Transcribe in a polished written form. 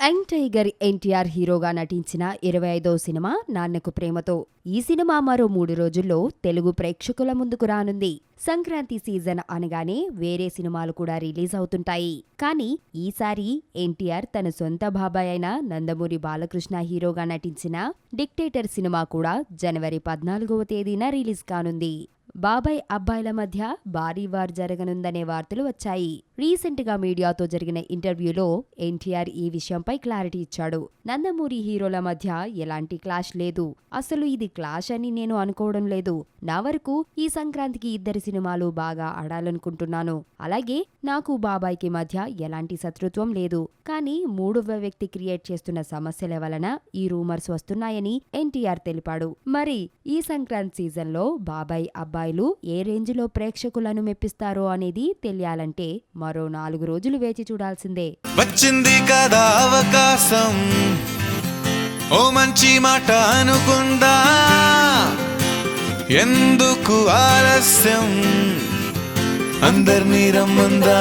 Young tiger NTR హీరోగా నటించిన 25వ cinema Nannaku Prematho. ఈ సినిమా మరో 3 రోజుల్లో తెలుగు ప్రేక్షకుల ముందుకు రానుంది. సంక్రాంతి సీజన్ అనగానే వేరే సినిమాలు కూడా రిలీజ్ అవుతుంటాయి. కానీ ఈసారి ఎన్టీఆర్ తన సొంత బాబాయ్ అయిన నందమూరి బాలకృష్ణ హీరోగా నటించిన డిక్టేటర్ సినిమా కూడా జనవరి 14వ తేదీన రిలీజ్ కానుంది. బాబాయ్ అబ్బాయిల మధ్య భారీ వార్ జరగనుందనే వార్తలు వచ్చాయి. రీసెంట్ గా మీడియాతో జరిగిన ఇంటర్వ్యూలో ఎన్టీఆర్ ఈ విషయంపై క్లారిటీ ఇచ్చాడు. నందమూరి హీరోల మధ్య ఎలాంటి క్లాష్ లేదు, అసలు ఇది క్లాష్ అని నేను అనుకోవడం లేదు. నా వరకు ఈ సంక్రాంతికి ఇద్దరి సినిమాలు బాగా ఆడాలనుకుంటున్నాను. అలాగే నాకు బాబాయ్కి మధ్య ఎలాంటి శత్రుత్వం లేదు. కానీ మూడవ వ్యక్తి క్రియేట్ చేస్తున్న సమస్యల వలన ఈ రూమర్స్ వస్తున్నాయని ఎన్టీఆర్ తెలిపాడు. మరి ఈ సంక్రాంతి సీజన్లో బాబాయ్ అబ్బాయిలు ఏ రేంజ్లో ప్రేక్షకులను మెప్పిస్తారో అనేది తెలియాలంటే మరో 4 రోజులు వేచి చూడాల్సిందే. వచ్చింది కదా అవకాశం, ఓ మంచి మాట అనుకుందా, ఎందుకు ఆలస్యం, అందర్నీ రమ్మందా.